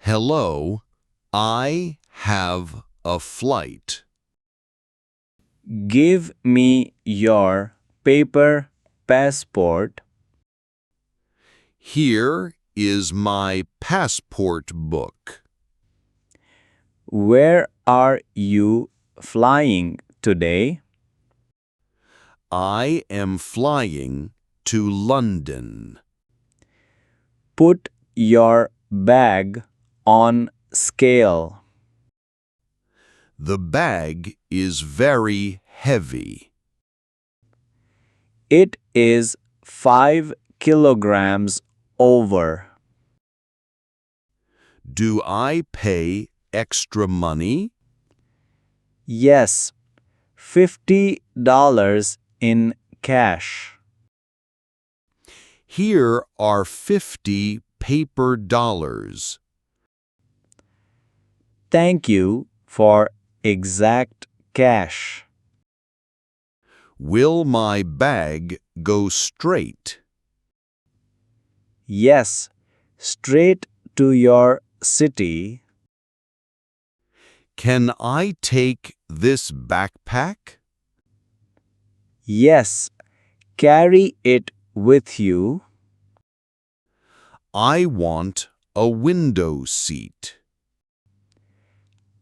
Hello, I have a flight. Give me your paper passport. Here is my passport book. Where are you flying today? I am flying to London. Put your bag on scale. The bag is very heavy. It is 5 kilograms over. Do I pay extra money? Yes, $50 in cash. Here are 50 paper dollars. Thank you for exact cash. Will my bag go straight? Yes, straight to your city. Can I take this backpack? Yes, carry it with you. I want a window seat.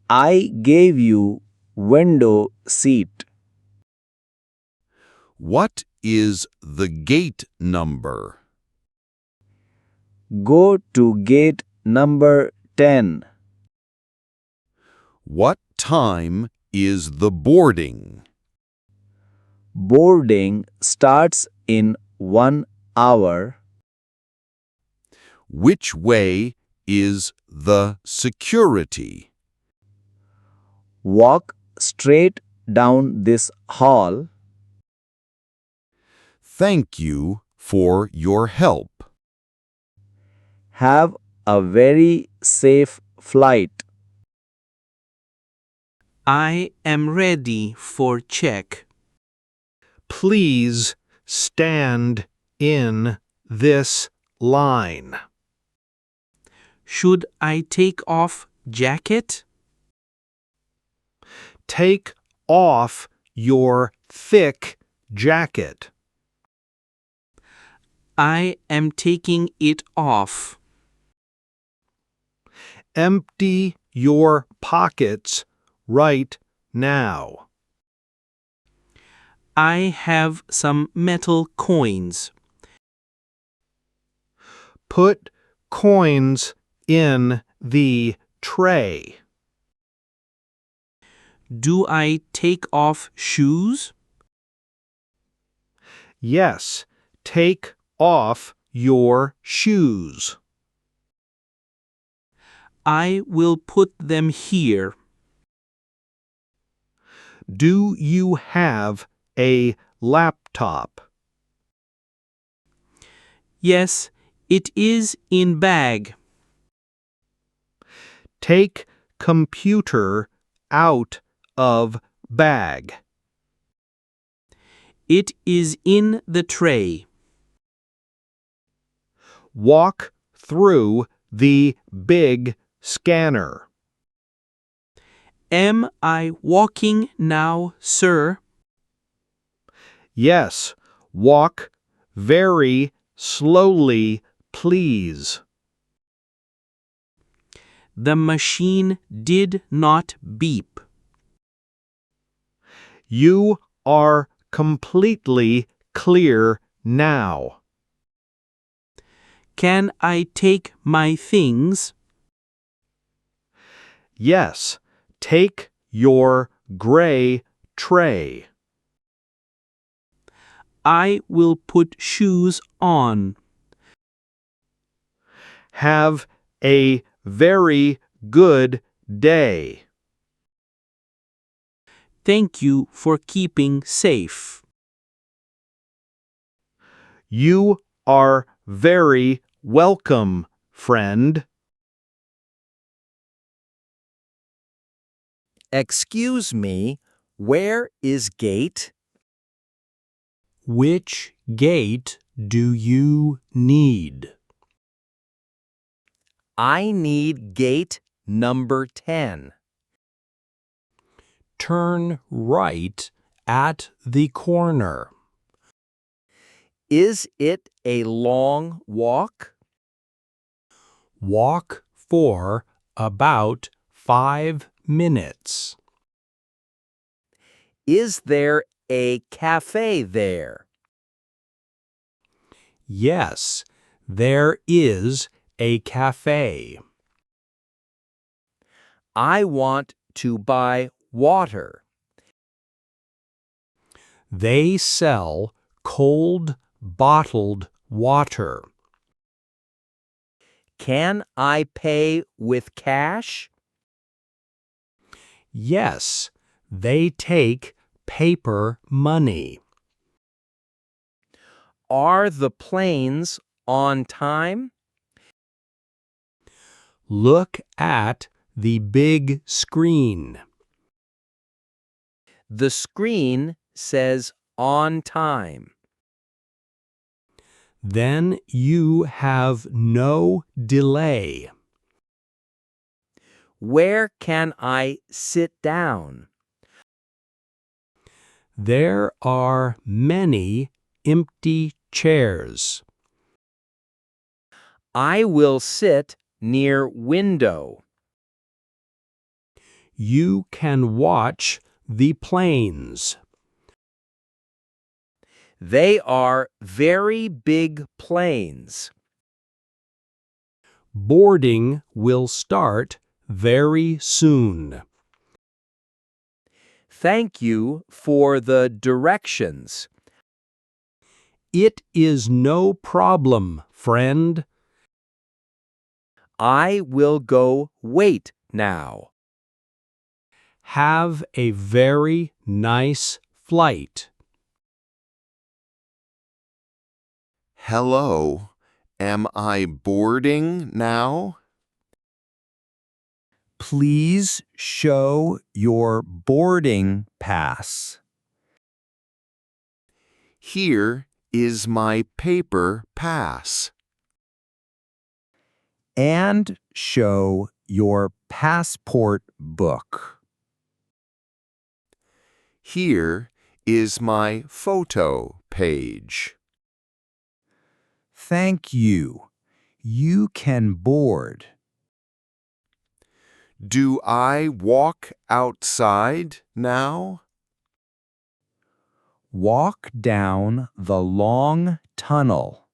I gave you window seat. What is the gate number? Go to gate number 10. What time is the boarding? Boarding starts in 1 hour. Which way is the security? Walk straight down this hall. Thank you for your help. Have a very safe flight. I am ready for check. Please stand in this line. Should I take off jacket? Take off your thick jacket. I am taking it off. Empty your pockets right now. I have some metal coins. Put coins in the tray. Do I take off shoes? Yes, take off your shoes. I will put them here. Do you have a laptop? Yes, it is in bag. Take computer out of bag. It is in the tray. Walk through the big scanner. Am I walking now, sir? Yes, walk very slowly, please. The machine did not beep. You are completely clear now. Can I take my things? Yes, take your gray tray. I will put shoes on. Have a very good day. Thank you for keeping safe. You are very welcome, friend. Excuse me, where is gate? Which gate do you need? I need gate number 10. Turn right at the corner. Is it a long walk? Walk for about 5 minutes. Is there a cafe there? Yes, there is a cafe. I want to buy water. They sell cold bottled water. Can I pay with cash? Yes, they take paper money. Are the planes on time? Look at the big screen. The screen says on time. Then you have no delay. Where can I sit down? There are many empty chairs. I will sit near window. You can watch the planes. They are very big planes. Boarding will start very soon. Thank you for the directions. It is no problem, friend. I will go wait now. Have a very nice flight. Hello, am I boarding now? Please show your boarding pass. Here is my paper pass. And show your passport book. Here is my photo page. Thank you. You can board. Do I walk outside now? Walk down the long tunnel.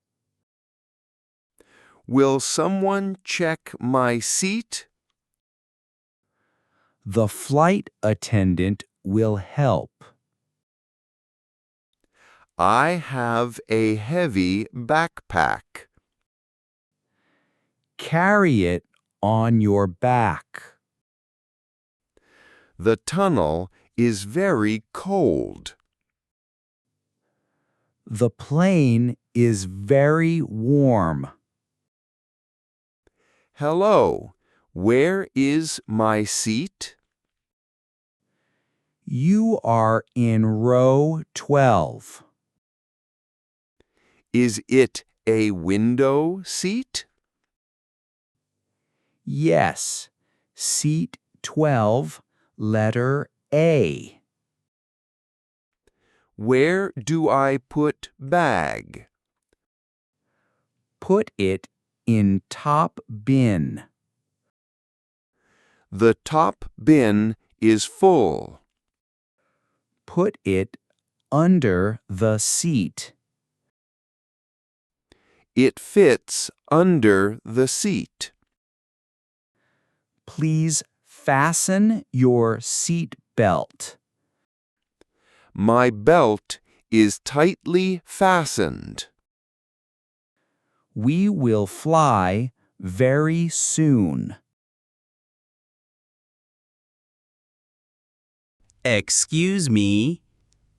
Will someone check my seat? The flight attendant will help. I have a heavy backpack. Carry it on your back. The tunnel is very cold. The plane is very warm. Hello, where is my seat? You are in row 12. Is it a window seat? Yes, seat 12, letter A. Where do I put bag? Put it in top bin. The top bin is full. Put it under the seat. It fits under the seat. Please fasten your seat belt. My belt is tightly fastened. We will fly very soon. Excuse me.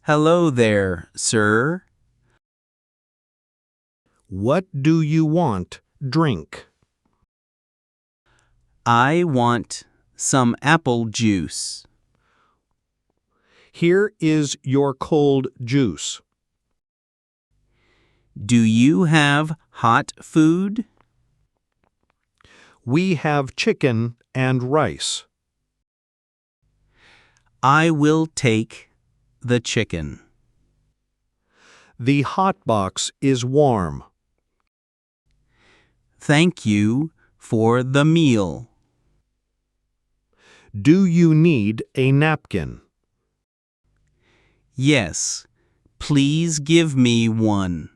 Hello there, sir. What do you want? Drink. I want some apple juice. Here is your cold juice. Do you have hot food? We have chicken and rice. I will take the chicken. The hot box is warm. Thank you for the meal. Do you need a napkin? Yes, please give me one.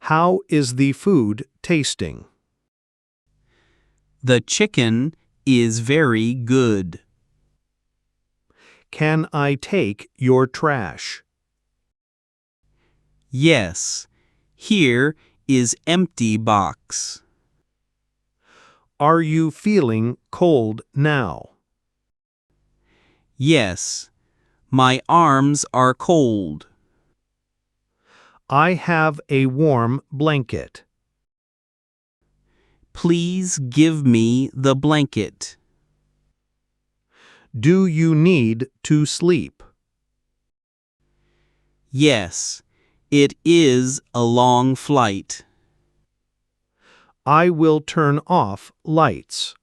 How is the food tasting? The chicken is very good. Can I take your trash? Yes, here is empty box. Are you feeling cold now? Yes, my arms are cold. I have a warm blanket. Please give me the blanket. Do you need to sleep? Yes, it is a long flight. I will turn off lights.